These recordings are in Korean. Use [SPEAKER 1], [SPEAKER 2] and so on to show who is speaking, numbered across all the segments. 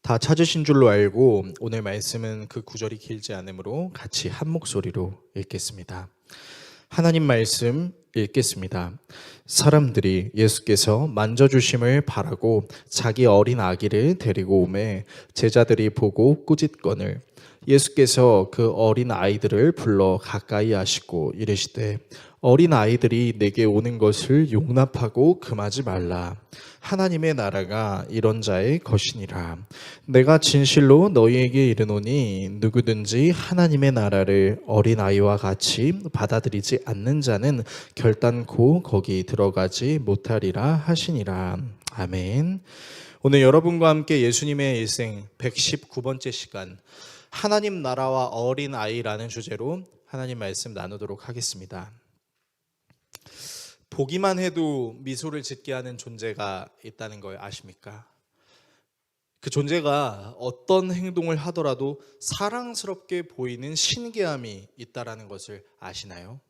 [SPEAKER 1] 다 찾으신 줄로 알고 오늘 말씀은 그 구절이 길지 않으므로 같이 한 목소리로 읽겠습니다. 하나님 말씀 읽겠습니다. 사람들이 예수께서 만져주심을 바라고 자기 어린 아기를 데리고 오매 제자들이 보고 꾸짖거늘 예수께서 그 어린 아이들을 불러 가까이 하시고 이르시되 어린 아이들이 내게 오는 것을 용납하고 금하지 말라. 하나님의 나라가 이런 자의 것이니라. 내가 진실로 너희에게 이르노니 누구든지 하나님의 나라를 어린아이와 같이 받아들이지 않는 자는 결단코 거기 들어가지 못하리라 하시니라. 아멘. 오늘 여러분과 함께 예수님의 일생 119번째 시간 하나님 나라와 어린아이라는 주제로 하나님 말씀 나누도록 하겠습니다. 보기만 해도 미소를 짓게 하는 존재가 있다는 걸 아십니까? 그 존재가 어떤 행동을 하더라도 사랑스럽게 보이는 신기함이 있다는 것을 아시나요?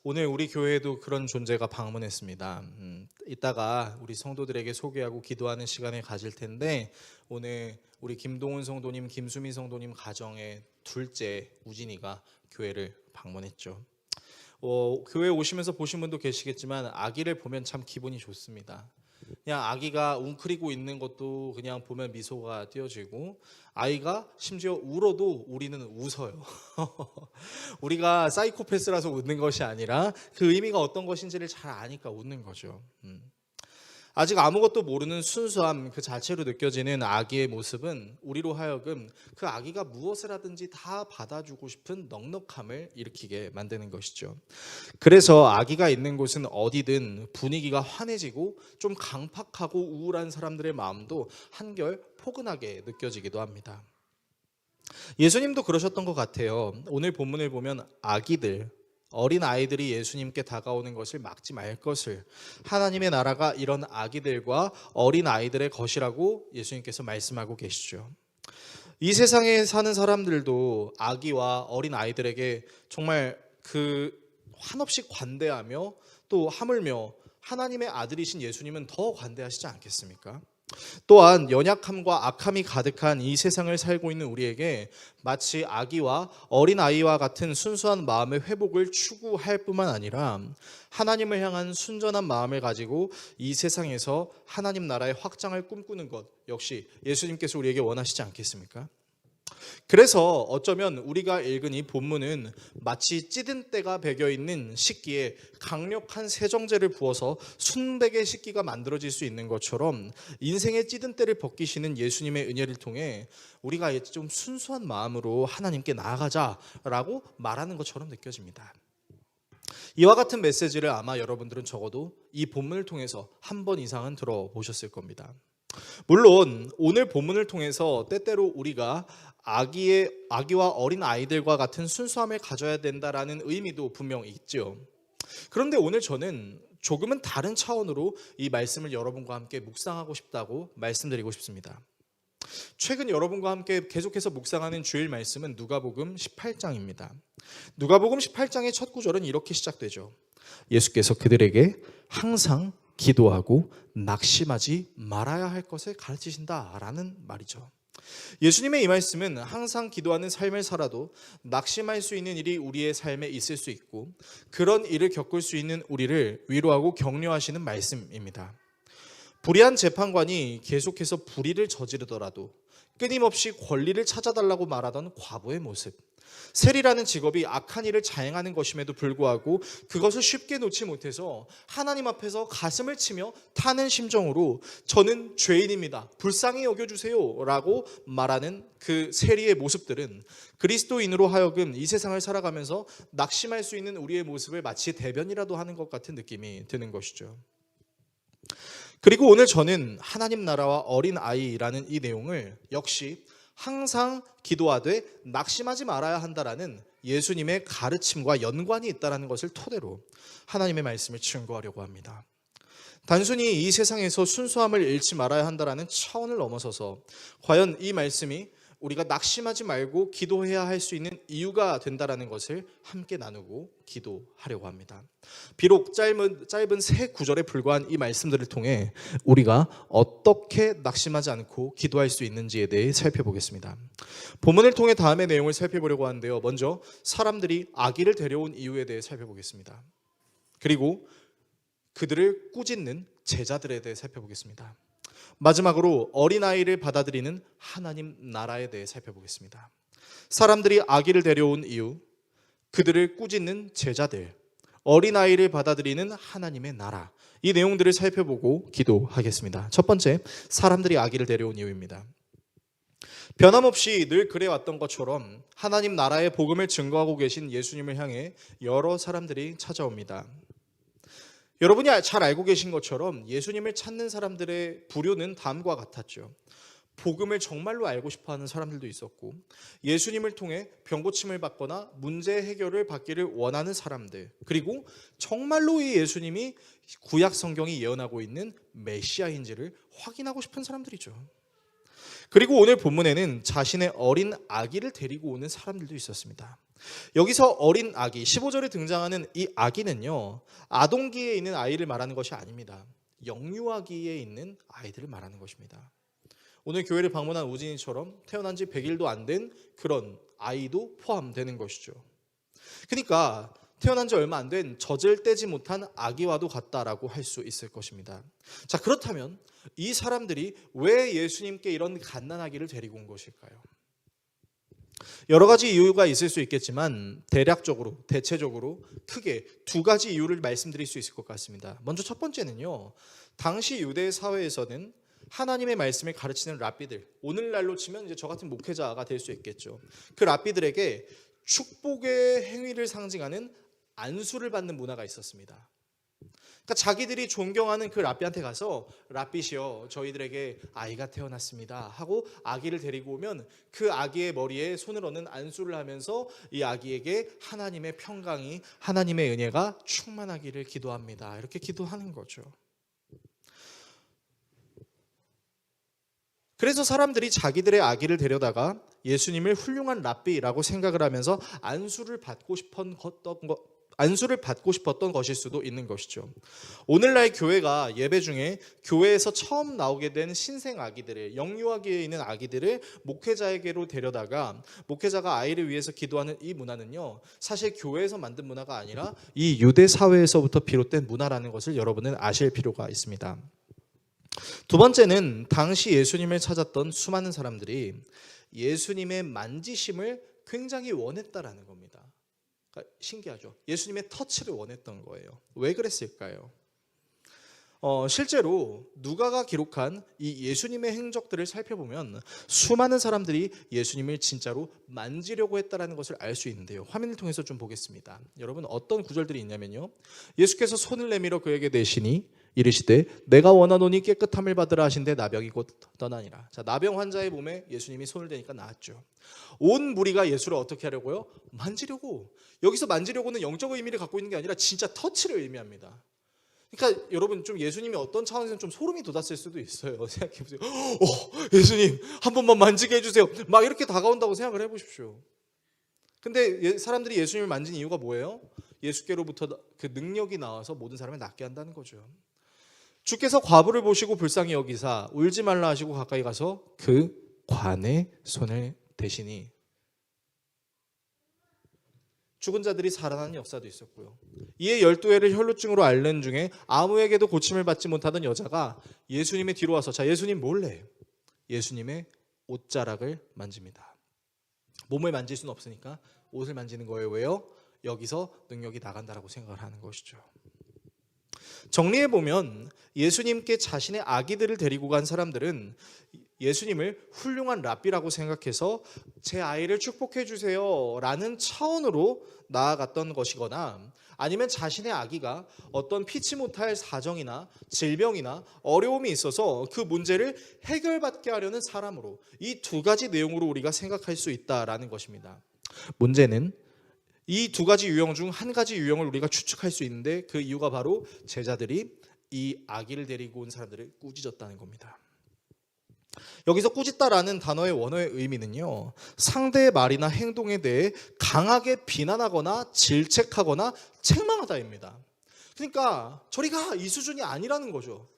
[SPEAKER 1] 오늘 우리 교회에도 그런 존재가 방문했습니다. 이따가 우리 성도들에게 소개하고 기도하는 시간을 가질 텐데 오늘 우리 김동훈 성도님, 김수미 성도님 가정의 둘째 우진이가 교회를 방문했죠. 교회 오시면서 보신 분도 계시겠지만 아기를 보면 참 기분이 좋습니다. 그냥 아기가 웅크리고 있는 것도 그냥 보면 미소가 띄어지고 아이가 심지어 울어도 우리는 웃어요. 우리가 사이코패스라서 웃는 것이 아니라 그 의미가 어떤 것인지를 잘 아니까 웃는 거죠. 아직 아무것도 모르는 순수함 그 자체로 느껴지는 아기의 모습은 우리로 하여금 그 아기가 무엇을 하든지 다 받아주고 싶은 넉넉함을 일으키게 만드는 것이죠. 그래서 아기가 있는 곳은 어디든 분위기가 환해지고 좀 강팍하고 우울한 사람들의 마음도 한결 포근하게 느껴지기도 합니다. 예수님도 그러셨던 것 같아요. 오늘 본문을 보면 어린 아이들이 예수님께 다가오는 것을 막지 말 것을, 하나님의 나라가 이런 아기들과 어린 아이들의 것이라고 예수님께서 말씀하고 계시죠. 이 세상에 사는 사람들도 아기와 어린 아이들에게 정말 한없이 관대하며 또 하물며 하나님의 아들이신 예수님은 더 관대하시지 않겠습니까? 또한 연약함과 악함이 가득한 이 세상을 살고 있는 우리에게 마치 아기와 어린아이와 같은 순수한 마음의 회복을 추구할 뿐만 아니라 하나님을 향한 순전한 마음을 가지고 이 세상에서 하나님 나라의 확장을 꿈꾸는 것 역시 예수님께서 우리에게 원하시지 않겠습니까? 그래서 어쩌면 우리가 읽은 이 본문은 마치 찌든 때가 배겨있는 식기에 강력한 세정제를 부어서 순백의 식기가 만들어질 수 있는 것처럼 인생의 찌든 때를 벗기시는 예수님의 은혜를 통해 우리가 좀 순수한 마음으로 하나님께 나아가자라고 말하는 것처럼 느껴집니다. 이와 같은 메시지를 아마 여러분들은 적어도 이 본문을 통해서 한 번 이상은 들어보셨을 겁니다. 물론 오늘 본문을 통해서 때때로 우리가 아기와 어린 아이들과 같은 순수함을 가져야 된다라는 의미도 분명 있죠. 그런데 오늘 저는 조금은 다른 차원으로 이 말씀을 여러분과 함께 묵상하고 싶다고 말씀드리고 싶습니다. 최근 여러분과 함께 계속해서 묵상하는 주일 말씀은 누가복음 18장입니다. 누가복음 18장의 첫 구절은 이렇게 시작되죠. 예수께서 그들에게 항상 기도하고 낙심하지 말아야 할 것을 가르치신다라는 말이죠. 예수님의 이 말씀은 항상 기도하는 삶을 살아도 낙심할 수 있는 일이 우리의 삶에 있을 수 있고 그런 일을 겪을 수 있는 우리를 위로하고 격려하시는 말씀입니다. 불의한 재판관이 계속해서 불의를 저지르더라도 끊임없이 권리를 찾아달라고 말하던 과부의 모습, 세리라는 직업이 악한 일을 자행하는 것임에도 불구하고 그것을 쉽게 놓지 못해서 하나님 앞에서 가슴을 치며 타는 심정으로 저는 죄인입니다, 불쌍히 여겨주세요 라고 말하는 그 세리의 모습들은 그리스도인으로 하여금 이 세상을 살아가면서 낙심할 수 있는 우리의 모습을 마치 대변이라도 하는 것 같은 느낌이 드는 것이죠. 그리고 오늘 저는 하나님 나라와 어린아이라는 이 내용을 역시 항상 기도하되 낙심하지 말아야 한다라는 예수님의 가르침과 연관이 있다는 것을 토대로 하나님의 말씀을 증거하려고 합니다. 단순히 이 세상에서 순수함을 잃지 말아야 한다라는 차원을 넘어서서 과연 이 말씀이 우리가 낙심하지 말고 기도해야 할 수 있는 이유가 된다라는 것을 함께 나누고 기도하려고 합니다. 비록 짧은 세 구절에 불과한 이 말씀들을 통해 우리가 어떻게 낙심하지 않고 기도할 수 있는지에 대해 살펴보겠습니다. 본문을 통해 다음의 내용을 살펴보려고 하는데요. 먼저 사람들이 아기를 데려온 이유에 대해 살펴보겠습니다. 그리고 그들을 꾸짖는 제자들에 대해 살펴보겠습니다. 마지막으로 어린아이를 받아들이는 하나님 나라에 대해 살펴보겠습니다. 사람들이 아기를 데려온 이유, 그들을 꾸짖는 제자들, 어린아이를 받아들이는 하나님의 나라, 이 내용들을 살펴보고 기도하겠습니다. 첫 번째, 사람들이 아기를 데려온 이유입니다. 변함없이 늘 그래왔던 것처럼 하나님 나라의 복음을 증거하고 계신 예수님을 향해 여러 사람들이 찾아옵니다. 여러분이 잘 알고 계신 것처럼 예수님을 찾는 사람들의 부류는 다음과 같았죠. 복음을 정말로 알고 싶어하는 사람들도 있었고, 예수님을 통해 병고침을 받거나 문제 해결을 받기를 원하는 사람들, 그리고 정말로 이 예수님이 구약 성경이 예언하고 있는 메시아인지를 확인하고 싶은 사람들이죠. 그리고 오늘 본문에는 자신의 어린 아기를 데리고 오는 사람들도 있었습니다. 여기서 어린 아기, 15절에 등장하는 이 아기는요, 아동기에 있는 아이를 말하는 것이 아닙니다. 영유아기에 있는 아이들을 말하는 것입니다. 오늘 교회를 방문한 우진이처럼 태어난 지 100일도 안 된 그런 아이도 포함되는 것이죠. 그러니까 태어난 지 얼마 안 된 젖을 떼지 못한 아기와도 같다라고 할 수 있을 것입니다. 자, 그렇다면 이 사람들이 왜 예수님께 이런 갓난아기를 데리고 온 것일까요? 여러 가지 이유가 있을 수 있겠지만 대체적으로 크게 두 가지 이유를 말씀드릴 수 있을 것 같습니다. 먼저 첫 번째는요, 당시 유대 사회에서는 하나님의 말씀을 가르치는 랍비들, 오늘날로 치면 이제 저 같은 목회자가 될 수 있겠죠. 그 랍비들에게 축복의 행위를 상징하는 안수를 받는 문화가 있었습니다. 그러니까 자기들이 존경하는 그 랍비한테 가서 랍비시여, 저희들에게 아이가 태어났습니다 하고 아기를 데리고 오면 그 아기의 머리에 손을 얹는 안수를 하면서 이 아기에게 하나님의 평강이, 하나님의 은혜가 충만하기를 기도합니다. 이렇게 기도하는 거죠. 그래서 사람들이 자기들의 아기를 데려다가 예수님을 훌륭한 랍비라고 생각을 하면서 안수를 받고 싶었던 것일 수도 있는 것이죠. 오늘날 교회가 예배 중에 교회에서 처음 나오게 된 신생 아기들을, 영유아기에 있는 아기들을 목회자에게로 데려다가 목회자가 아이를 위해서 기도하는 이 문화는요, 사실 교회에서 만든 문화가 아니라 이 유대 사회에서부터 비롯된 문화라는 것을 여러분은 아실 필요가 있습니다. 두 번째는 당시 예수님을 찾았던 수많은 사람들이 예수님의 만지심을 굉장히 원했다라는 겁니다. 그러니까 신기하죠. 예수님의 터치를 원했던 거예요. 왜 그랬을까요? 실제로 누가가 기록한 이 예수님의 행적들을 살펴보면 수많은 사람들이 예수님을 진짜로 만지려고 했다는 것을 알 수 있는데요. 화면을 통해서 좀 보겠습니다. 여러분, 어떤 구절들이 있냐면요, 예수께서 손을 내밀어 그에게 대시니 이르시되 내가 원하노니 깨끗함을 받으라 하신데 나병이 곧 떠나니라. 자, 나병 환자의 몸에 예수님이 손을 대니까 나았죠. 온 무리가 예수를 어떻게 하려고요? 만지려고. 여기서 만지려고는 영적 의미를 갖고 있는 게 아니라 진짜 터치를 의미합니다. 그러니까 여러분, 좀 예수님이 어떤 차원에서는 좀 소름이 돋았을 수도 있어요. 생각해보세요. 예수님 한 번만 만지게 해주세요. 막 이렇게 다가온다고 생각을 해보십시오. 근데 사람들이 예수님을 만진 이유가 뭐예요? 예수께로부터 그 능력이 나와서 모든 사람을 낫게 한다는 거죠. 주께서 과부를 보시고 불쌍히 여기사 울지 말라 하시고 가까이 가서 그 관에 손을 대시니 죽은 자들이 살아나는 역사도 있었고요. 이에 12회를 혈루증으로 앓는 중에 아무에게도 고침을 받지 못하던 여자가 예수님의 뒤로 와서, 자, 예수님 몰래 예수님의 옷자락을 만집니다. 몸을 만질 수는 없으니까 옷을 만지는 거예요. 왜요? 여기서 능력이 나간다라고 생각을 하는 것이죠. 정리해보면 예수님께 자신의 아기들을 데리고 간 사람들은 예수님을 훌륭한 랍비라고 생각해서 제 아이를 축복해 주세요 라는 차원으로 나아갔던 것이거나, 아니면 자신의 아기가 어떤 피치 못할 사정이나 질병이나 어려움이 있어서 그 문제를 해결받게 하려는 사람으로, 이 두 가지 내용으로 우리가 생각할 수 있다라는 것입니다. 문제는 이 두 가지 유형 중 한 가지 유형을 우리가 추측할 수 있는데, 그 이유가 바로 제자들이 이 아기를 데리고 온 사람들을 꾸짖었다는 겁니다. 여기서 꾸짖다라는 단어의 원어의 의미는요, 상대의 말이나 행동에 대해 강하게 비난하거나 질책하거나 책망하다입니다. 그러니까 저리 가, 이 수준이 아니라는 거죠.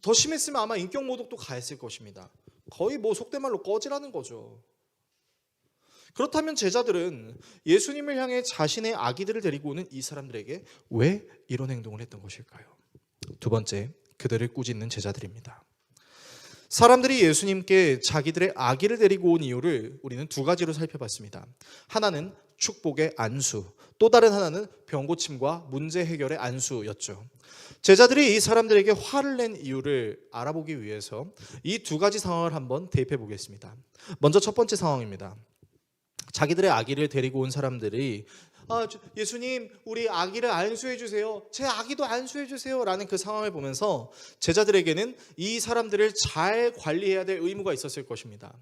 [SPEAKER 1] 더 심했으면 아마 인격 모독도 가했을 것입니다. 거의 뭐 속된 말로 꺼지라는 거죠. 그렇다면 제자들은 예수님을 향해 자신의 아기들을 데리고 오는 이 사람들에게 왜 이런 행동을 했던 것일까요? 두 번째, 그들을 꾸짖는 제자들입니다. 사람들이 예수님께 자기들의 아기를 데리고 온 이유를 우리는 두 가지로 살펴봤습니다. 하나는 축복의 안수, 또 다른 하나는 병고침과 문제 해결의 안수였죠. 제자들이 이 사람들에게 화를 낸 이유를 알아보기 위해서 이 두 가지 상황을 한번 대입해 보겠습니다. 먼저 첫 번째 상황입니다. 자기들의 아기를 데리고 온 사람들이 예수님, 우리 아기를 안수해 주세요. 제 아기도 안수해 주세요. 라는 그 상황을 보면서 제자들에게는 이 사람들을 잘 관리해야 될 의무가 있었을 것입니다.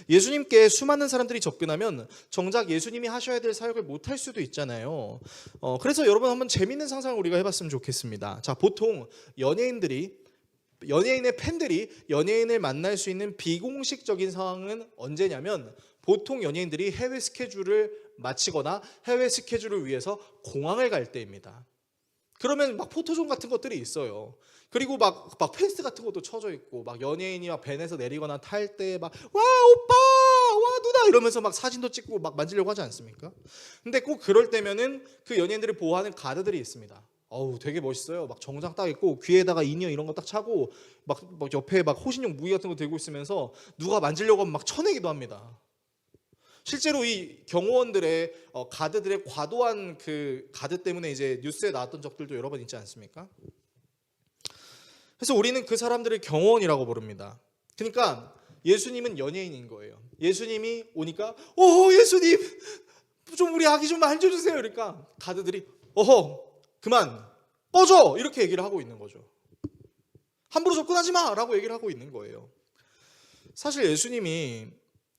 [SPEAKER 1] 예수님께 수많은 사람들이 접근하면 정작 예수님이 하셔야 될 사역을 못할 수도 있잖아요. 그래서 여러분 한번 재밌는 상상을 우리가 해봤으면 좋겠습니다. 자, 보통 연예인의 팬들이 연예인을 만날 수 있는 비공식적인 상황은 언제냐면, 보통 연예인들이 해외 스케줄을 마치거나 해외 스케줄을 위해서 공항을 갈 때입니다. 그러면 막 포토존 같은 것들이 있어요. 그리고 막 펜스 같은 것도 쳐져 있고, 막 연예인이 막 밴에서 내리거나 탈 때 막 와 오빠, 와 누나 이러면서 막 사진도 찍고 막 만지려고 하지 않습니까? 근데 꼭 그럴 때면은 그 연예인들을 보호하는 가드들이 있습니다. 어우, 되게 멋있어요. 막 정장 딱 입고 귀에다가 인이어 이런 거 딱 차고 막 옆에 막 호신용 무기 같은 거 들고 있으면서 누가 만지려고 하면 막 쳐내기도 합니다. 실제로 이 경호원들의 가드들의 과도한 그 가드 때문에 이제 뉴스에 나왔던 적들도 여러 번 있지 않습니까? 그래서 우리는 그 사람들을 경호원이라고 부릅니다. 그러니까 예수님은 연예인인 거예요. 예수님이 오니까 예수님 좀 우리 아기 좀 만져주세요. 그러니까 가드들이 그만 꺼져 이렇게 얘기를 하고 있는 거죠. 함부로 접근하지 마라고 얘기를 하고 있는 거예요. 사실 예수님이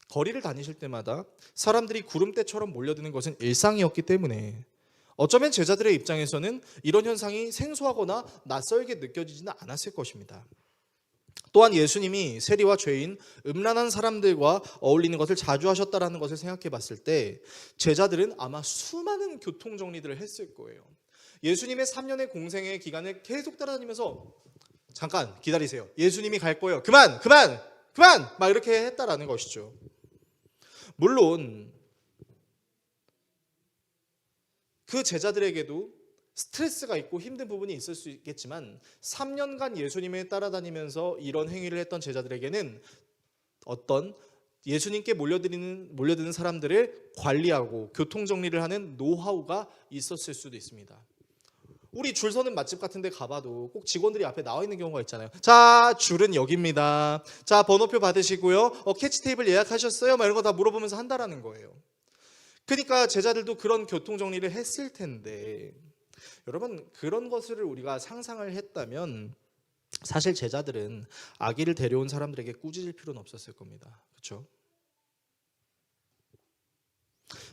[SPEAKER 1] 거리를 다니실 때마다 사람들이 구름대처럼 몰려드는 것은 일상이었기 때문에 어쩌면 제자들의 입장에서는 이런 현상이 생소하거나 낯설게 느껴지지는 않았을 것입니다. 또한 예수님이 세리와 죄인, 음란한 사람들과 어울리는 것을 자주 하셨다는 것을 생각해 봤을 때 제자들은 아마 수많은 교통정리들을 했을 거예요. 예수님의 3년의 공생의 기간을 계속 따라다니면서 잠깐 기다리세요. 예수님이 갈 거예요. 그만 막 이렇게 했다라는 것이죠. 물론 그 제자들에게도 스트레스가 있고 힘든 부분이 있을 수 있겠지만 3년간 예수님을 따라다니면서 이런 행위를 했던 제자들에게는 어떤 예수님께 몰려드는 사람들을 관리하고 교통정리를 하는 노하우가 있었을 수도 있습니다. 우리 줄 서는 맛집 같은 데 가봐도 꼭 직원들이 앞에 나와 있는 경우가 있잖아요. 자, 줄은 여기입니다. 자, 번호표 받으시고요. 캐치 테이블 예약하셨어요? 막 이런 거 다 물어보면서 한다라는 거예요. 그러니까 제자들도 그런 교통정리를 했을 텐데, 여러분 그런 것을 우리가 상상을 했다면 사실 제자들은 아기를 데려온 사람들에게 꾸짖을 필요는 없었을 겁니다. 그렇죠?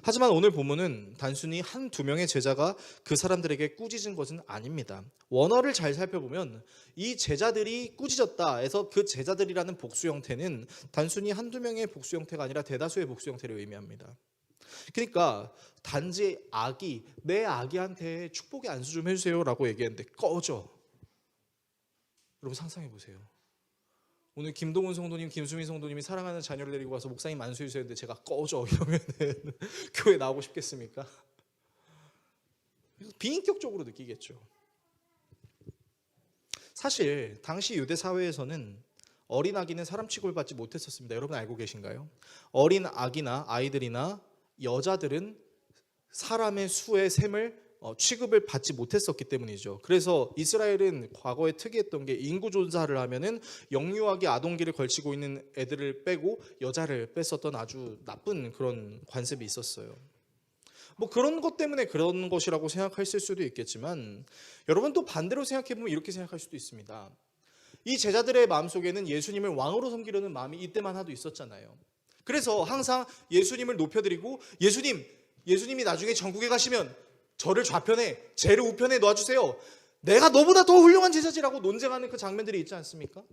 [SPEAKER 1] 하지만 오늘 본문은 단순히 한두 명의 제자가 그 사람들에게 꾸짖은 것은 아닙니다. 원어를 잘 살펴보면 이 제자들이 꾸짖었다 해서 그 제자들이라는 복수 형태는 단순히 한두 명의 복수 형태가 아니라 대다수의 복수 형태를 의미합니다. 그러니까 단지 내 아기한테 축복의 안수 좀 해주세요 라고 얘기했는데 꺼져. 여러분 상상해 보세요. 오늘 김동훈 성도님, 김수민 성도님이 사랑하는 자녀를 데리고 와서 목사님 안수해 주세요 했는데 제가 꺼져 이러면은 교회 나오고 싶겠습니까? 비인격적으로 느끼겠죠. 사실 당시 유대 사회에서는 어린 아기는 사람 취급을 받지 못했었습니다. 여러분 알고 계신가요? 어린 아기나 아이들이나 여자들은 사람의 수의 셈을 취급을 받지 못했었기 때문이죠. 그래서 이스라엘은 과거에 특이했던 게 인구 조사를 하면은 영유아기 아동기를 걸치고 있는 애들을 빼고 여자를 뺐었던 아주 나쁜 그런 관습이 있었어요. 뭐 그런 것 때문에 그런 것이라고 생각하실 수도 있겠지만 여러분 또 반대로 생각해보면 이렇게 생각할 수도 있습니다. 이 제자들의 마음속에는 예수님을 왕으로 섬기려는 마음이 이때만 하도 있었잖아요. 그래서 항상 예수님을 높여드리고 예수님이 나중에 전국에 가시면 저를 좌편에 쟤를 우편에 놔주세요. 내가 너보다 더 훌륭한 제자지라고 논쟁하는 그 장면들이 있지 않습니까?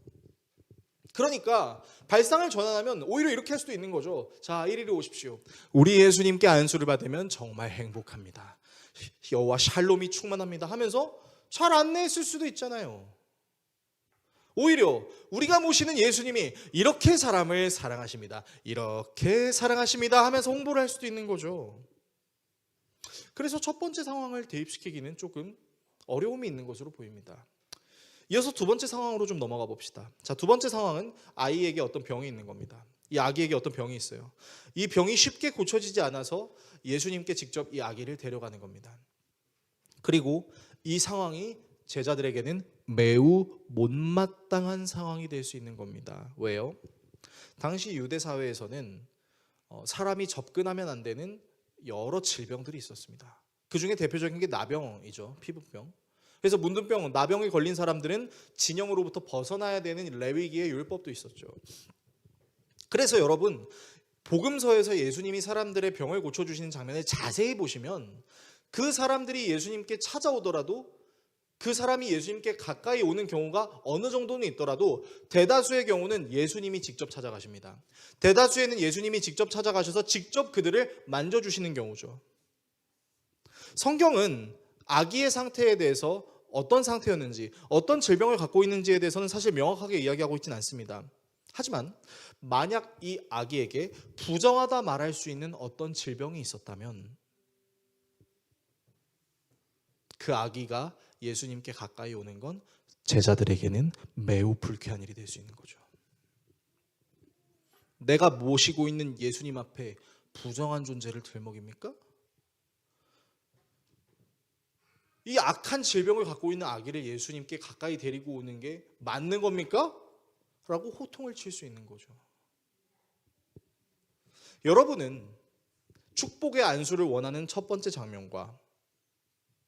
[SPEAKER 1] 그러니까 발상을 전환하면 오히려 이렇게 할 수도 있는 거죠. 자, 이리로 오십시오. 우리 예수님께 안수를 받으면 정말 행복합니다. 여호와 샬롬이 충만합니다 하면서 잘 안내했을 수도 있잖아요. 오히려 우리가 모시는 예수님이 이렇게 사람을 사랑하십니다, 이렇게 사랑하십니다 하면서 홍보를 할 수도 있는 거죠. 그래서 첫 번째 상황을 대입시키기는 조금 어려움이 있는 것으로 보입니다. 이어서 두 번째 상황으로 좀 넘어가 봅시다. 자, 두 번째 상황은 아이에게 어떤 병이 있는 겁니다. 이 아기에게 어떤 병이 있어요. 이 병이 쉽게 고쳐지지 않아서 예수님께 직접 이 아기를 데려가는 겁니다. 그리고 이 상황이 제자들에게는 매우 못마땅한 상황이 될 수 있는 겁니다. 왜요? 당시 유대 사회에서는 사람이 접근하면 안 되는 여러 질병들이 있었습니다. 그 중에 대표적인 게 나병이죠. 피부병. 그래서 문둥병, 나병에 걸린 사람들은 진영으로부터 벗어나야 되는 레위기의 율법도 있었죠. 그래서 여러분, 복음서에서 예수님이 사람들의 병을 고쳐주시는 장면을 자세히 보시면 그 사람들이 예수님께 찾아오더라도 그 사람이 예수님께 가까이 오는 경우가 어느 정도는 있더라도 대다수의 경우는 예수님이 직접 찾아가십니다. 대다수에는 예수님이 직접 찾아가셔서 직접 그들을 만져주시는 경우죠. 성경은 아기의 상태에 대해서 어떤 상태였는지, 어떤 질병을 갖고 있는지에 대해서는 사실 명확하게 이야기하고 있지는 않습니다. 하지만 만약 이 아기에게 부정하다 말할 수 있는 어떤 질병이 있었다면 그 아기가 예수님께 가까이 오는 건 제자들에게는 매우 불쾌한 일이 될 수 있는 거죠. 내가 모시고 있는 예수님 앞에 부정한 존재를 들먹입니까? 이 악한 질병을 갖고 있는 아기를 예수님께 가까이 데리고 오는 게 맞는 겁니까? 라고 호통을 칠 수 있는 거죠. 여러분은 축복의 안수를 원하는 첫 번째 장면과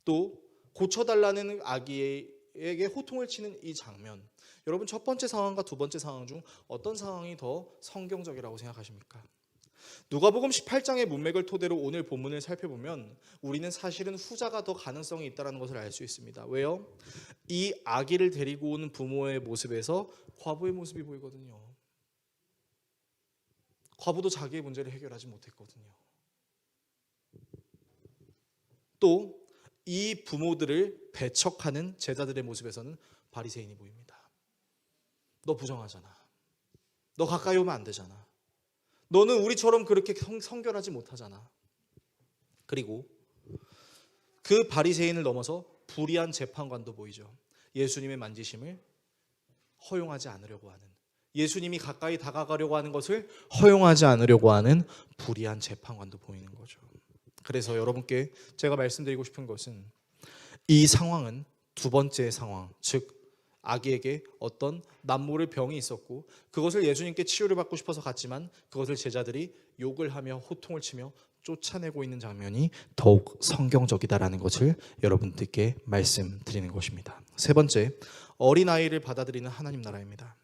[SPEAKER 1] 또 고쳐달라는 아기에게 호통을 치는 이 장면, 여러분 첫 번째 상황과 두 번째 상황 중 어떤 상황이 더 성경적이라고 생각하십니까? 누가복음 18장의 문맥을 토대로 오늘 본문을 살펴보면 우리는 사실은 후자가 더 가능성이 있다는 것을 알 수 있습니다. 왜요? 이 아기를 데리고 오는 부모의 모습에서 과부의 모습이 보이거든요. 과부도 자기의 문제를 해결하지 못했거든요. 또 이 부모들을 배척하는 제자들의 모습에서는 바리새인이 보입니다. 너 부정하잖아. 너 가까이 오면 안 되잖아. 너는 우리처럼 그렇게 성결하지 못하잖아. 그리고 그 바리새인을 넘어서 불의한 재판관도 보이죠. 예수님의 만지심을 허용하지 않으려고 하는, 예수님이 가까이 다가가려고 하는 것을 허용하지 않으려고 하는 불의한 재판관도 보이는 거죠. 그래서 여러분께 제가 말씀드리고 싶은 것은 이 상황은 두 번째 상황, 즉 아기에게 어떤 남모를 병이 있었고 그것을 예수님께 치료를 받고 싶어서 갔지만 그것을 제자들이 욕을 하며 호통을 치며 쫓아내고 있는 장면이 더욱 성경적이다라는 것을 여러분들께 말씀드리는 것입니다. 세 번째, 어린아이를 받아들이는 하나님 나라입니다.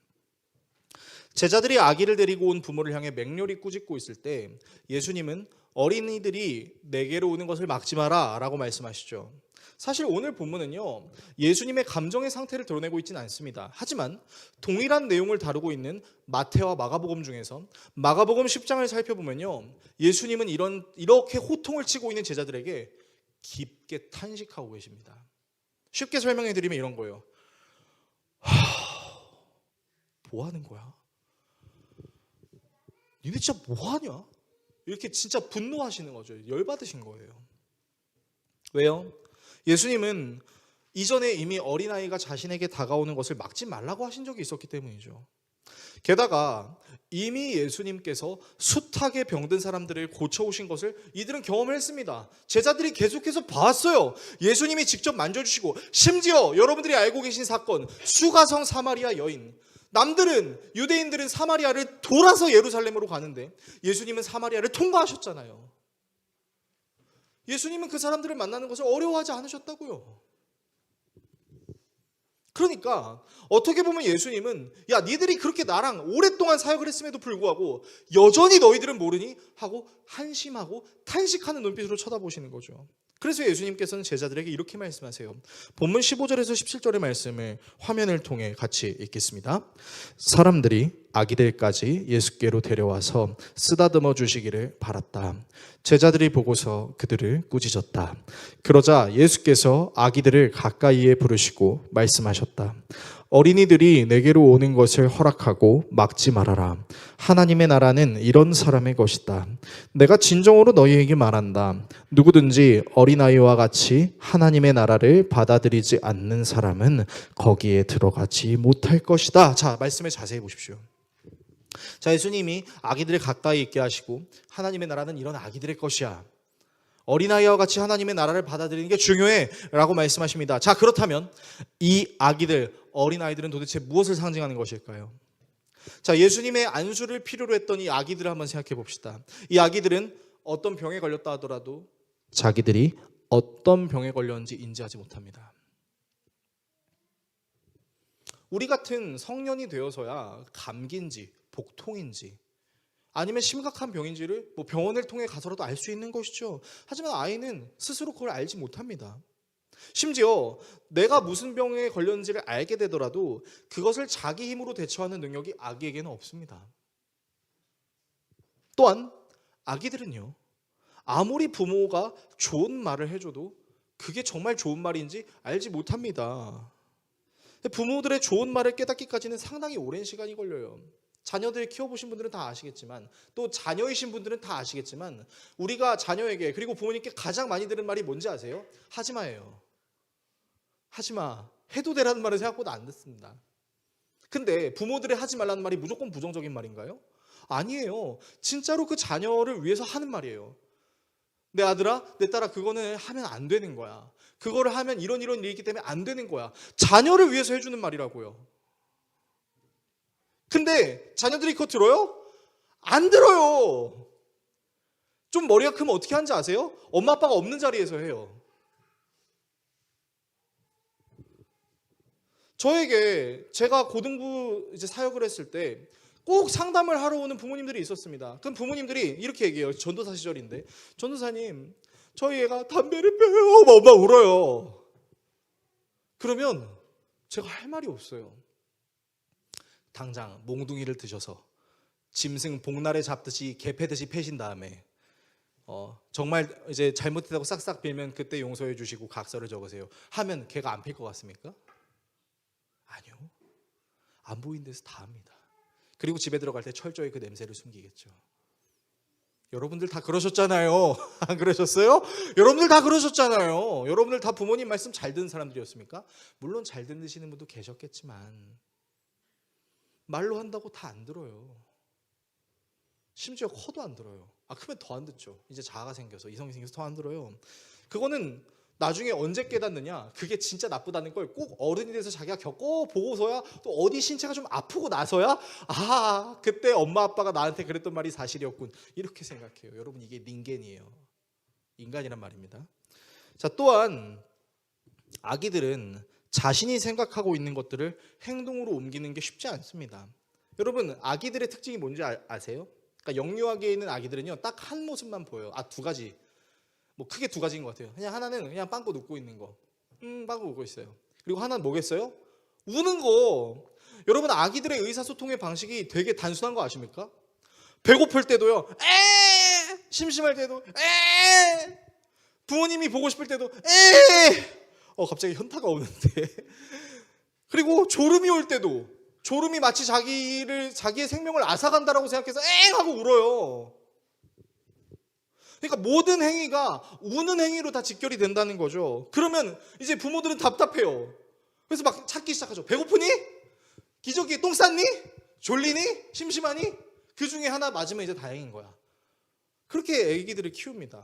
[SPEAKER 1] 제자들이 아기를 데리고 온 부모를 향해 맹렬히 꾸짖고 있을 때 예수님은 어린이들이 내게로 오는 것을 막지 마라 라고 말씀하시죠. 사실 오늘 본문은요, 예수님의 감정의 상태를 드러내고 있지는 않습니다. 하지만 동일한 내용을 다루고 있는 마태와 마가복음 중에서 마가복음 10장을 살펴보면요, 예수님은 이렇게 호통을 치고 있는 제자들에게 깊게 탄식하고 계십니다. 쉽게 설명해 드리면 이런 거예요. 뭐 하는 거야? 니네 진짜 뭐 하냐? 이렇게 진짜 분노하시는 거죠. 열받으신 거예요. 왜요? 예수님은 이전에 이미 어린아이가 자신에게 다가오는 것을 막지 말라고 하신 적이 있었기 때문이죠. 게다가 이미 예수님께서 숱하게 병든 사람들을 고쳐오신 것을 이들은 경험을 했습니다. 제자들이 계속해서 봤어요. 예수님이 직접 만져주시고, 심지어 여러분들이 알고 계신 사건, 수가성 사마리아 여인, 남들은, 유대인들은 사마리아를 돌아서 예루살렘으로 가는데 예수님은 사마리아를 통과하셨잖아요. 예수님은 그 사람들을 만나는 것을 어려워하지 않으셨다고요. 그러니까 어떻게 보면 예수님은 야, 니들이 그렇게 나랑 오랫동안 사역을 했음에도 불구하고 여전히 너희들은 모르니? 하고 한심하고 탄식하는 눈빛으로 쳐다보시는 거죠. 그래서 예수님께서는 제자들에게 이렇게 말씀하세요. 본문 15절에서 17절의 말씀을 화면을 통해 같이 읽겠습니다. 사람들이 아기들까지 예수께로 데려와서 쓰다듬어 주시기를 바랐다. 제자들이 보고서 그들을 꾸짖었다. 그러자 예수께서 아기들을 가까이에 부르시고 말씀하셨다. 어린이들이 내게로 오는 것을 허락하고 막지 말아라. 하나님의 나라는 이런 사람의 것이다. 내가 진정으로 너희에게 말한다. 누구든지 어린아이와 같이 하나님의 나라를 받아들이지 않는 사람은 거기에 들어가지 못할 것이다. 자, 말씀을 자세히 보십시오. 자, 예수님이 아기들을 가까이 있게 하시고 하나님의 나라는 이런 아기들의 것이야. 어린아이와 같이 하나님의 나라를 받아들이는 게 중요해 라고 말씀하십니다. 자, 그렇다면 이 아기들, 어린아이들은 도대체 무엇을 상징하는 것일까요? 자, 예수님의 안수를 필요로 했던 이 아기들을 한번 생각해 봅시다. 이 아기들은 어떤 병에 걸렸다 하더라도 자기들이 어떤 병에 걸렸는지 인지하지 못합니다. 우리 같은 성년이 되어서야 감기인지 복통인지 아니면 심각한 병인지를 병원을 통해 가서라도 알 수 있는 것이죠. 하지만 아이는 스스로 그걸 알지 못합니다. 심지어 내가 무슨 병에 걸렸는지를 알게 되더라도 그것을 자기 힘으로 대처하는 능력이 아기에게는 없습니다. 또한 아기들은요, 아무리 부모가 좋은 말을 해줘도 그게 정말 좋은 말인지 알지 못합니다. 부모들의 좋은 말을 깨닫기까지는 상당히 오랜 시간이 걸려요. 자녀들 키워보신 분들은 다 아시겠지만, 또 자녀이신 분들은 다 아시겠지만, 우리가 자녀에게 그리고 부모님께 가장 많이 들은 말이 뭔지 아세요? 하지마예요. 하지마. 해도 되라는 말은 생각보다 안 듣습니다. 근데 부모들의 하지 말라는 말이 무조건 부정적인 말인가요? 아니에요. 진짜로 그 자녀를 위해서 하는 말이에요. 내 아들아, 내 딸아, 그거는 하면 안 되는 거야. 그거를 하면 이런 일이 있기 때문에 안 되는 거야. 자녀를 위해서 해주는 말이라고요. 근데 자녀들이 그거 들어요? 안 들어요. 좀 머리가 크면 어떻게 하는지 아세요? 엄마 아빠가 없는 자리에서 해요. 저에게 제가 고등부 이제 사역을 했을 때 꼭 상담을 하러 오는 부모님들이 있었습니다. 그럼 부모님들이 이렇게 얘기해요. 전도사 시절인데, 전도사님, 저희 애가 담배를 피워요. 엄마 울어요. 그러면 제가 할 말이 없어요. 당장 몽둥이를 드셔서 짐승 복날에 잡듯이 개 패듯이 패신 다음에 정말 이제 잘못했다고 싹싹 빌면 그때 용서해 주시고 각서를 적으세요. 하면 개가 안 필 것 같습니까? 아니요. 안 보이는 데서 다 합니다. 그리고 집에 들어갈 때 철저히 그 냄새를 숨기겠죠. 여러분들 다 그러셨잖아요. 안 그러셨어요? 여러분들 다 그러셨잖아요. 여러분들 다 부모님 말씀 잘 듣는 사람들이었습니까? 물론 잘 듣시는 분도 계셨겠지만 말로 한다고 다 안 들어요. 심지어 커도 안 들어요. 크면 더 안 듣죠. 이제 자아가 생겨서, 이성이 생겨서 더 안 들어요. 그거는 나중에 언제 깨닫느냐, 그게 진짜 나쁘다는 걸 꼭 어른이 돼서 자기가 겪어보고서야, 또 어디 신체가 좀 아프고 나서야 그때 엄마 아빠가 나한테 그랬던 말이 사실이었군, 이렇게 생각해요. 여러분, 이게 닌겐이에요. 인간이란 말입니다. 자, 또한 아기들은 자신이 생각하고 있는 것들을 행동으로 옮기는 게 쉽지 않습니다. 여러분, 아기들의 특징이 뭔지 아세요? 그러니까 영유아기에 있는 아기들은요, 딱 한 모습만 보여요. 두 가지. 크게 두 가지인 것 같아요. 그냥 하나는 그냥 빵꾸 눕고 있는 거. 빵꾸 웃고 있어요. 그리고 하나는 뭐겠어요? 우는 거. 여러분, 아기들의 의사소통의 방식이 되게 단순한 거 아십니까? 배고플 때도요, 에! 심심할 때도, 에! 부모님이 보고 싶을 때도, 에! 갑자기 현타가 오는데. 그리고 졸음이 올 때도, 졸음이 마치 자기의 생명을 앗아간다라고 생각해서 엥! 하고 울어요. 그러니까 모든 행위가 우는 행위로 다 직결이 된다는 거죠. 그러면 이제 부모들은 답답해요. 그래서 막 찾기 시작하죠. 배고프니? 기저귀에 똥 쌌니? 졸리니? 심심하니? 그 중에 하나 맞으면 이제 다행인 거야. 그렇게 아기들을 키웁니다.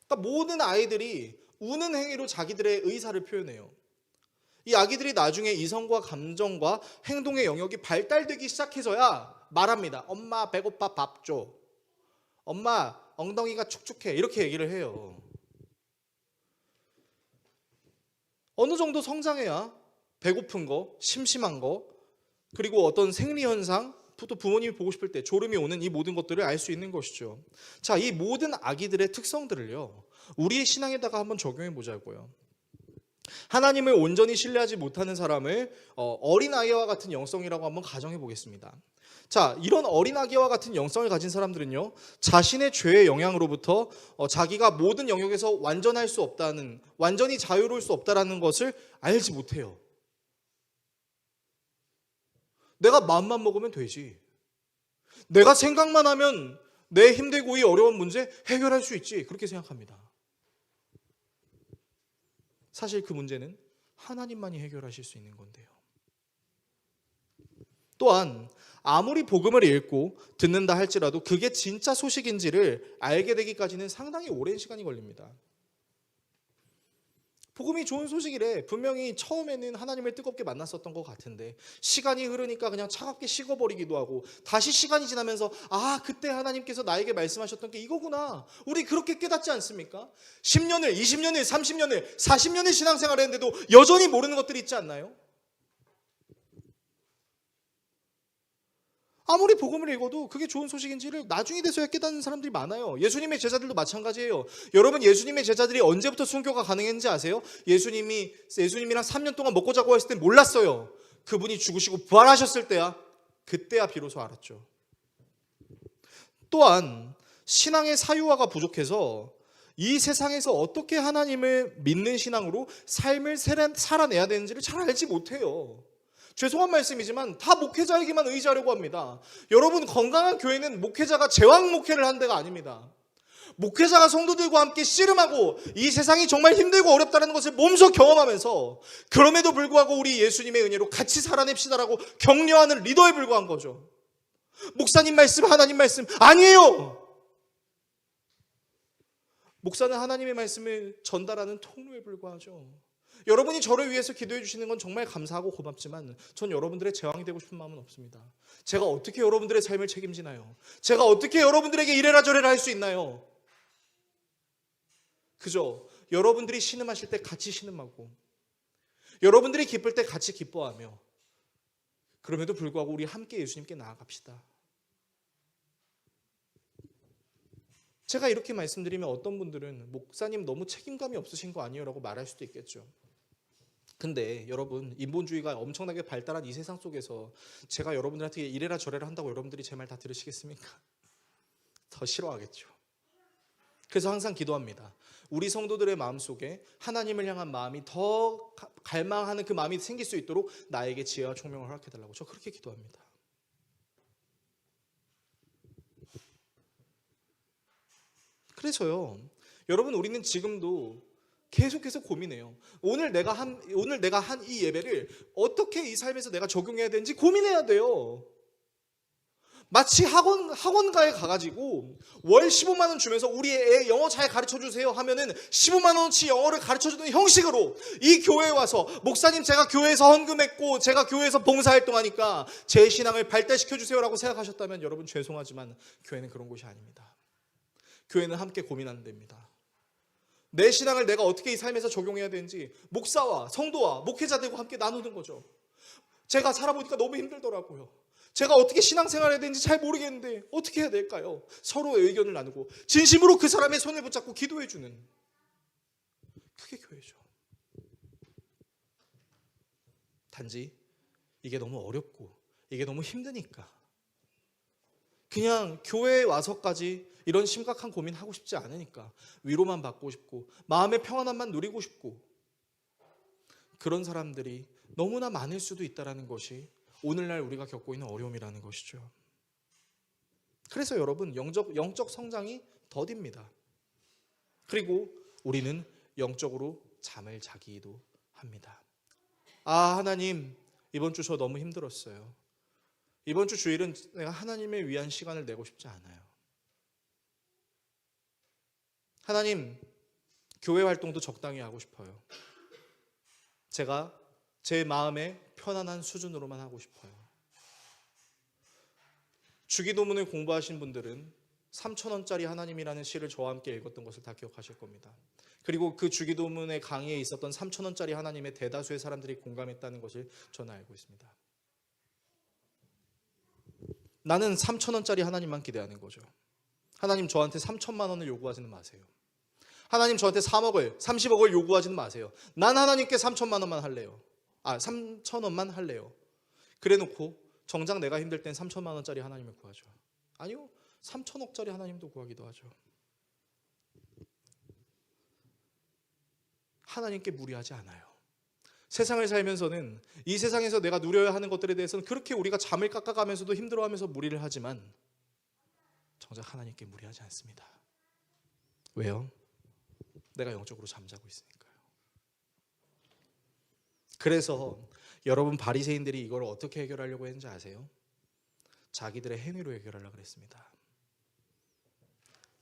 [SPEAKER 1] 그러니까 모든 아이들이 우는 행위로 자기들의 의사를 표현해요. 이 아기들이 나중에 이성과 감정과 행동의 영역이 발달되기 시작해서야 말합니다. 엄마 배고파 밥 줘. 엄마 엉덩이가 축축해. 이렇게 얘기를 해요. 어느 정도 성장해야 배고픈 거, 심심한 거, 그리고 어떤 생리현상, 또 부모님이 보고 싶을 때 졸음이 오는 이 모든 것들을 알 수 있는 것이죠. 자, 이 모든 아기들의 특성들을요, 우리의 신앙에다가 한번 적용해 보자고요. 하나님을 온전히 신뢰하지 못하는 사람을 어린아이와 같은 영성이라고 한번 가정해 보겠습니다. 자, 이런 어린아기와 같은 영성을 가진 사람들은요, 자신의 죄의 영향으로부터 자기가 모든 영역에서 완전할 수 없다는, 완전히 자유로울 수 없다라는 것을 알지 못해요. 내가 마음만 먹으면 되지, 내가 생각만 하면 내 힘들고 이 어려운 문제 해결할 수 있지, 그렇게 생각합니다. 사실 그 문제는 하나님만이 해결하실 수 있는 건데요. 또한 아무리 복음을 읽고 듣는다 할지라도 그게 진짜 소식인지를 알게 되기까지는 상당히 오랜 시간이 걸립니다. 복음이 좋은 소식이래. 분명히 처음에는 하나님을 뜨겁게 만났었던 것 같은데 시간이 흐르니까 그냥 차갑게 식어버리기도 하고, 다시 시간이 지나면서 그때 하나님께서 나에게 말씀하셨던 게 이거구나, 우리 그렇게 깨닫지 않습니까? 10년을, 20년을, 30년을, 40년을 신앙생활을 했는데도 여전히 모르는 것들이 있지 않나요? 아무리 복음을 읽어도 그게 좋은 소식인지를 나중에 돼서야 깨닫는 사람들이 많아요. 예수님의 제자들도 마찬가지예요. 여러분, 예수님의 제자들이 언제부터 순교가 가능했는지 아세요? 예수님이랑 3년 동안 먹고 자고 했을 때 몰랐어요. 그분이 죽으시고 부활하셨을 때야, 그때야 비로소 알았죠. 또한 신앙의 사유화가 부족해서 이 세상에서 어떻게 하나님을 믿는 신앙으로 삶을 살아내야 되는지를 잘 알지 못해요. 죄송한 말씀이지만 다 목회자에게만 의지하려고 합니다. 여러분, 건강한 교회는 목회자가 제왕 목회를 한 데가 아닙니다. 목회자가 성도들과 함께 씨름하고 이 세상이 정말 힘들고 어렵다는 것을 몸소 경험하면서 그럼에도 불구하고 우리 예수님의 은혜로 같이 살아냅시다라고 격려하는 리더에 불과한 거죠. 목사님 말씀, 하나님 말씀 아니에요. 목사는 하나님의 말씀을 전달하는 통로에 불과하죠. 여러분이 저를 위해서 기도해 주시는 건 정말 감사하고 고맙지만 전 여러분들의 제왕이 되고 싶은 마음은 없습니다. 제가 어떻게 여러분들의 삶을 책임지나요? 제가 어떻게 여러분들에게 이래라 저래라 할 수 있나요? 그저 여러분들이 신음하실 때 같이 신음하고, 여러분들이 기쁠 때 같이 기뻐하며, 그럼에도 불구하고 우리 함께 예수님께 나아갑시다. 제가 이렇게 말씀드리면 어떤 분들은 목사님 너무 책임감이 없으신 거 아니에요? 라고 말할 수도 있겠죠. 근데 여러분, 인본주의가 엄청나게 발달한 이 세상 속에서 제가 여러분들한테 이래라 저래라 한다고 여러분들이 제 말 다 들으시겠습니까? 더 싫어하겠죠. 그래서 항상 기도합니다. 우리 성도들의 마음속에 하나님을 향한 마음이 더 갈망하는 그 마음이 생길 수 있도록 나에게 지혜와 총명을 허락해달라고 저 그렇게 기도합니다. 그래서요, 여러분, 우리는 지금도 계속해서 고민해요. 오늘 내가 한 이 예배를 어떻게 이 삶에서 내가 적용해야 되는지 고민해야 돼요. 마치 학원가에 가가지고 월 15만 원 주면서 우리 애 영어 잘 가르쳐 주세요 하면은 15만 원어치 영어를 가르쳐 주는 형식으로 이 교회에 와서 목사님 제가 교회에서 헌금했고 제가 교회에서 봉사활동하니까 제 신앙을 발달시켜 주세요라고 생각하셨다면 여러분, 죄송하지만 교회는 그런 곳이 아닙니다. 교회는 함께 고민하는 데입니다. 내 신앙을 내가 어떻게 이 삶에서 적용해야 되는지 목사와 성도와 목회자들과 함께 나누는 거죠. 제가 살아보니까 너무 힘들더라고요. 제가 어떻게 신앙생활을 해야 되는지 잘 모르겠는데 어떻게 해야 될까요? 서로의 의견을 나누고 진심으로 그 사람의 손을 붙잡고 기도해주는, 그게 교회죠. 단지 이게 너무 어렵고 이게 너무 힘드니까 그냥 교회에 와서까지 이런 심각한 고민하고 싶지 않으니까 위로만 받고 싶고 마음의 평안함만 누리고 싶고, 그런 사람들이 너무나 많을 수도 있다는 것이 오늘날 우리가 겪고 있는 어려움이라는 것이죠. 그래서 여러분, 영적 성장이 더딥니다. 그리고 우리는 영적으로 잠을 자기도 합니다. 하나님, 이번 주 저 너무 힘들었어요. 이번 주 주일은 내가 하나님을 위한 시간을 내고 싶지 않아요. 하나님, 교회 활동도 적당히 하고 싶어요. 제가 제 마음의 편안한 수준으로만 하고 싶어요. 주기도문을 공부하신 분들은 3,000원짜리 하나님이라는 시를 저와 함께 읽었던 것을 다 기억하실 겁니다. 그리고 그 주기도문의 강의에 있었던 3,000원짜리 하나님의 대다수의 사람들이 공감했다는 것을 저는 알고 있습니다. 나는 3,000원짜리 하나님만 기대하는 거죠. 하나님 저한테 3,000만 원을 요구하지는 마세요. 하나님 저한테 3억을 30억을 요구하지는 마세요. 난 하나님께 3,000만 원만 할래요. 3,000원만 할래요. 그래놓고 정작 내가 힘들 땐 3,000만 원짜리 하나님을 구하죠. 아니요, 3,000억짜리 하나님도 구하기도 하죠. 하나님께 무리하지 않아요. 세상을 살면서는 이 세상에서 내가 누려야 하는 것들에 대해서는 그렇게 우리가 잠을 깎아가면서도 힘들어하면서 무리를 하지만 정작 하나님께 무리하지 않습니다. 왜요? 내가 영적으로 잠자고 있으니까요. 그래서 여러분 바리새인들이 이걸 어떻게 해결하려고 했는지 아세요? 자기들의 행위로 해결하려고 했습니다.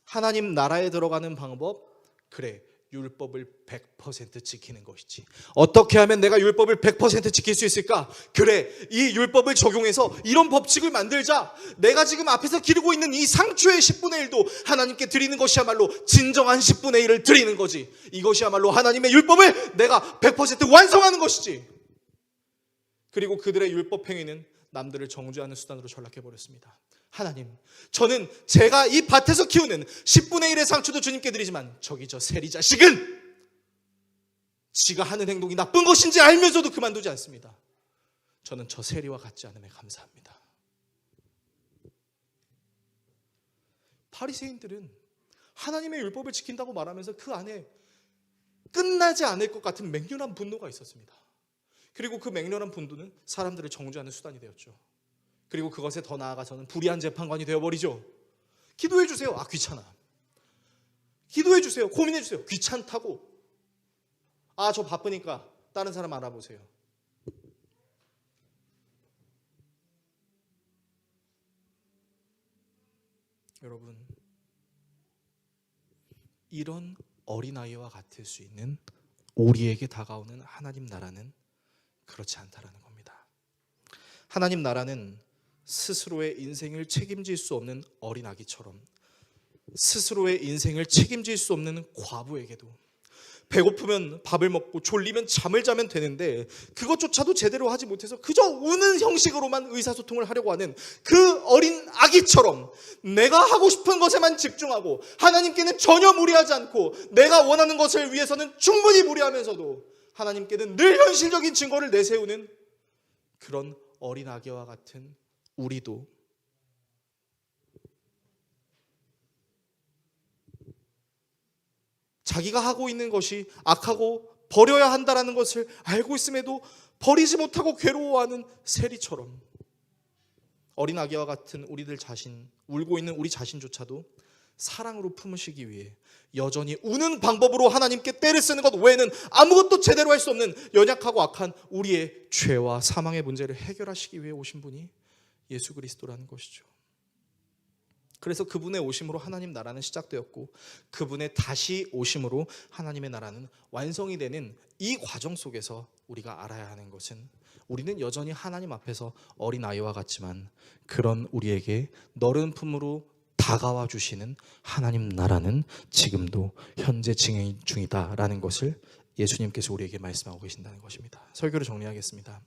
[SPEAKER 1] 하나님 나라에 들어가는 방법, 그래, 율법을 100% 지키는 것이지. 어떻게 하면 내가 율법을 100% 지킬 수 있을까? 그래, 이 율법을 적용해서 이런 법칙을 만들자. 내가 지금 앞에서 기르고 있는 이 상추의 10분의 1도 하나님께 드리는 것이야말로 진정한 10분의 1을 드리는 거지. 이것이야말로 하나님의 율법을 내가 100% 완성하는 것이지. 그리고 그들의 율법 행위는 남들을 정죄하는 수단으로 전락해버렸습니다. 하나님, 저는 제가 이 밭에서 키우는 10분의 1의 상추도 주님께 드리지만 저기 저 세리 자식은 지가 하는 행동이 나쁜 것인지 알면서도 그만두지 않습니다. 저는 저 세리와 같지 않음에 감사합니다. 바리새인들은 하나님의 율법을 지킨다고 말하면서 그 안에 끝나지 않을 것 같은 맹렬한 분노가 있었습니다. 그리고 그 맹렬한 분노는 사람들을 정죄하는 수단이 되었죠. 그리고 그것에 더 나아가서는 불의한 재판관이 되어버리죠. 기도해 주세요. 귀찮아. 기도해 주세요. 고민해 주세요. 귀찮다고. 저 바쁘니까 다른 사람 알아보세요. 여러분, 이런 어린아이와 같을 수 있는 우리에게 다가오는 하나님 나라는 그렇지 않다라는 겁니다. 하나님 나라는 스스로의 인생을 책임질 수 없는 어린아기처럼, 스스로의 인생을 책임질 수 없는 과부에게도, 배고프면 밥을 먹고 졸리면 잠을 자면 되는데 그것조차도 제대로 하지 못해서 그저 우는 형식으로만 의사소통을 하려고 하는 그 어린 아기처럼 내가 하고 싶은 것에만 집중하고 하나님께는 전혀 무리하지 않고 내가 원하는 것을 위해서는 충분히 무리하면서도 하나님께는 늘 현실적인 증거를 내세우는 그런 어린 아기와 같은 우리도 자기가 하고 있는 것이 악하고 버려야 한다는 것을 알고 있음에도 버리지 못하고 괴로워하는 세리처럼 어린 아기와 같은 우리들 자신, 울고 있는 우리 자신조차도 사랑으로 품으시기 위해 여전히 우는 방법으로 하나님께 떼를 쓰는 것 외에는 아무것도 제대로 할 수 없는 연약하고 악한 우리의 죄와 사망의 문제를 해결하시기 위해 오신 분이 예수 그리스도라는 것이죠. 그래서 그분의 오심으로 하나님 나라는 시작되었고 그분의 다시 오심으로 하나님의 나라는 완성이 되는 이 과정 속에서 우리가 알아야 하는 것은 우리는 여전히 하나님 앞에서 어린아이와 같지만 그런 우리에게 너른 품으로 다가와 주시는 하나님 나라는 지금도 현재 진행 중이다라는 것을 예수님께서 우리에게 말씀하고 계신다는 것입니다. 설교를 정리하겠습니다.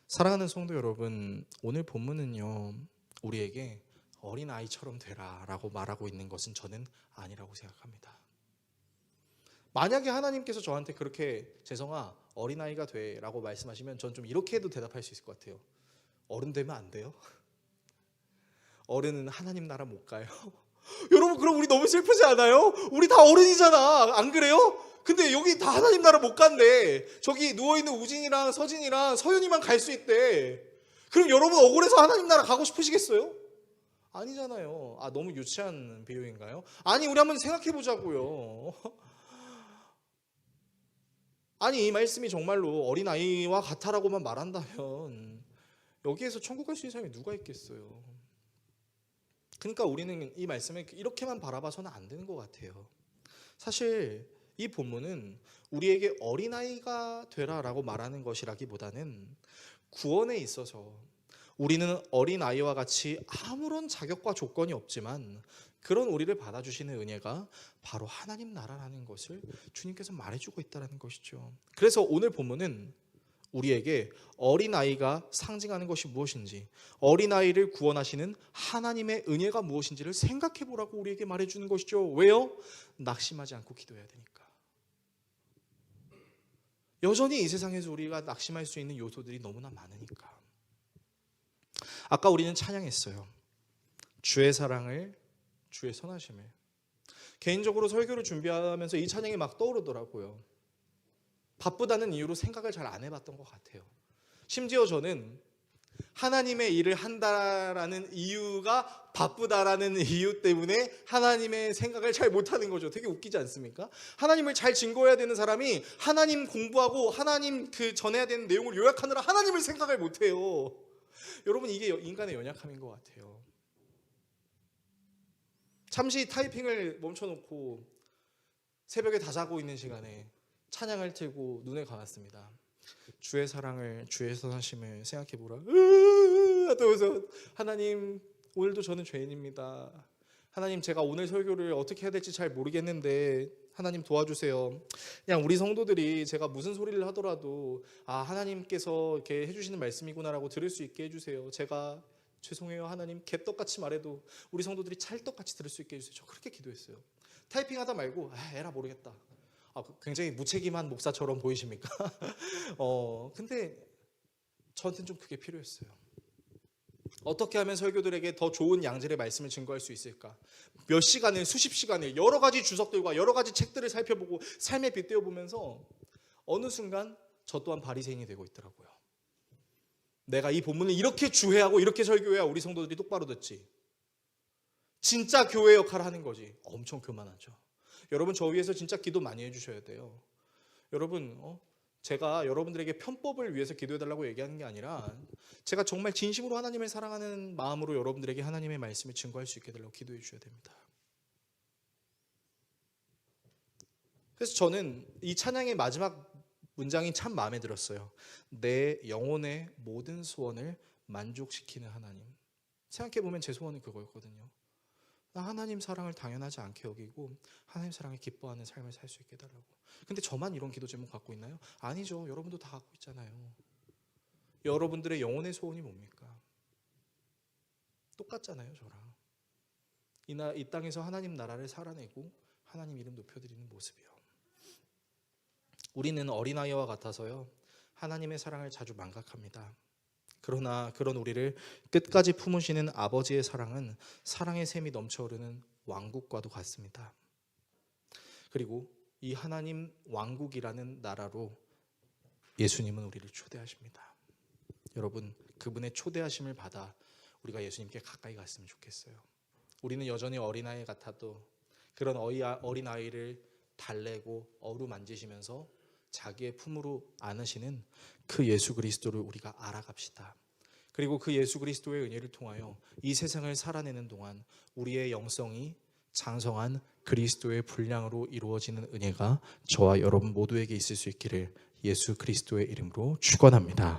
[SPEAKER 1] 사랑하는 성도 여러분, 오늘 본문은요 우리에게 어린아이처럼 되라 라고 말하고 있는 것은 저는 아니라고 생각합니다. 만약에 하나님께서 저한테 그렇게 재성아 어린아이가 돼 라고 말씀하시면 전 좀 이렇게 해도 대답할 수 있을 것 같아요. 어른 되면 안 돼요? 어른은 하나님 나라 못 가요? 여러분, 그럼 우리 너무 슬프지 않아요? 우리 다 어른이잖아, 안 그래요? 근데 여기 다 하나님 나라 못 간대. 저기 누워있는 우진이랑 서진이랑 서윤이만 갈 수 있대. 그럼 여러분 억울해서 하나님 나라 가고 싶으시겠어요? 아니잖아요. 너무 유치한 비유인가요? 아니, 우리 한번 생각해 보자고요. 아니, 이 말씀이 정말로 어린아이와 같아라고만 말한다면 여기에서 천국 갈 수 있는 사람이 누가 있겠어요? 그러니까 우리는 이 말씀을 이렇게만 바라봐서는 안 되는 것 같아요. 사실 이 본문은 우리에게 어린아이가 되라라고 말하는 것이라기보다는 구원에 있어서 우리는 어린아이와 같이 아무런 자격과 조건이 없지만 그런 우리를 받아주시는 은혜가 바로 하나님 나라라는 것을 주님께서 말해주고 있다는 것이죠. 그래서 오늘 본문은 우리에게 어린아이가 상징하는 것이 무엇인지, 어린아이를 구원하시는 하나님의 은혜가 무엇인지를 생각해 보라고 우리에게 말해주는 것이죠. 왜요? 낙심하지 않고 기도해야 되니까. 여전히 이 세상에서 우리가 낙심할 수 있는 요소들이 너무나 많으니까. 아까 우리는 찬양했어요. 주의 사랑을, 주의 선하심을. 개인적으로 설교를 준비하면서 이 찬양이 막 떠오르더라고요. 바쁘다는 이유로 생각을 잘 안 해봤던 것 같아요. 심지어 저는 하나님의 일을 한다라는 이유가 바쁘다라는 이유 때문에 하나님의 생각을 잘 못하는 거죠. 되게 웃기지 않습니까? 하나님을 잘 증거해야 되는 사람이 하나님 공부하고 하나님 그 전해야 되는 내용을 요약하느라 하나님을 생각을 못해요. 여러분, 이게 인간의 연약함인 것 같아요. 잠시 타이핑을 멈춰놓고 새벽에 다 자고 있는 시간에 찬양을 틀고 눈을 감았습니다. 주의 사랑을, 주의 선하심을 생각해보라. 하면서 하나님, 오늘도 저는 죄인입니다. 하나님, 제가 오늘 설교를 어떻게 해야 될지 잘 모르겠는데 하나님 도와주세요. 그냥 우리 성도들이 제가 무슨 소리를 하더라도 하나님께서 이렇게 해주시는 말씀이구나라고 들을 수 있게 해주세요. 제가 죄송해요 하나님, 개떡같이 말해도 우리 성도들이 찰떡같이 들을 수 있게 해주세요. 저 그렇게 기도했어요. 타이핑하다 말고 에라 모르겠다. 굉장히 무책임한 목사처럼 보이십니까? 근데 저한테는 좀 그게 필요했어요. 어떻게 하면 설교들에게 더 좋은 양질의 말씀을 증거할 수 있을까? 몇 시간을, 수십 시간을 여러 가지 주석들과 여러 가지 책들을 살펴보고 삶에 빗대어 보면서 어느 순간 저 또한 바리새인이 되고 있더라고요. 내가 이 본문을 이렇게 주해하고 이렇게 설교해야 우리 성도들이 똑바로 듣지. 진짜 교회 역할을 하는 거지. 엄청 교만하죠. 여러분, 저 위해서 진짜 기도 많이 해주셔야 돼요. 여러분, 제가 여러분들에게 편법을 위해서 기도해달라고 얘기하는 게 아니라 제가 정말 진심으로 하나님을 사랑하는 마음으로 여러분들에게 하나님의 말씀을 증거할 수 있게 해달라고 기도해 주셔야 됩니다. 그래서 저는 이 찬양의 마지막 문장이 참 마음에 들었어요. 내 영혼의 모든 소원을 만족시키는 하나님. 생각해보면 제 소원은 그거였거든요. 나 하나님 사랑을 당연하지 않게 여기고 하나님 사랑을 기뻐하는 삶을 살 수 있게 해달라고. 근데 저만 이런 기도 제목 갖고 있나요? 아니죠. 여러분도 다 갖고 있잖아요. 여러분들의 영혼의 소원이 뭡니까? 똑같잖아요, 저랑. 이 땅에서 하나님 나라를 살아내고 하나님 이름 높여드리는 모습이요. 우리는 어린아이와 같아서요, 하나님의 사랑을 자주 망각합니다. 그러나 그런 우리를 끝까지 품으시는 아버지의 사랑은 사랑의 샘이 넘쳐흐르는 왕국과도 같습니다. 그리고 이 하나님 왕국이라는 나라로 예수님은 우리를 초대하십니다. 여러분, 그분의 초대하심을 받아 우리가 예수님께 가까이 갔으면 좋겠어요. 우리는 여전히 어린아이 같아도 그런 어린아이를 달래고 어루만지시면서 자기의 품으로 안으시는 그 예수 그리스도를 우리가 알아갑시다. 그리고 그 예수 그리스도의 은혜를 통하여 이 세상을 살아내는 동안 우리의 영성이 장성한 그리스도의 분량으로 이루어지는 은혜가 저와 여러분 모두에게 있을 수 있기를 예수 그리스도의 이름으로 축원합니다.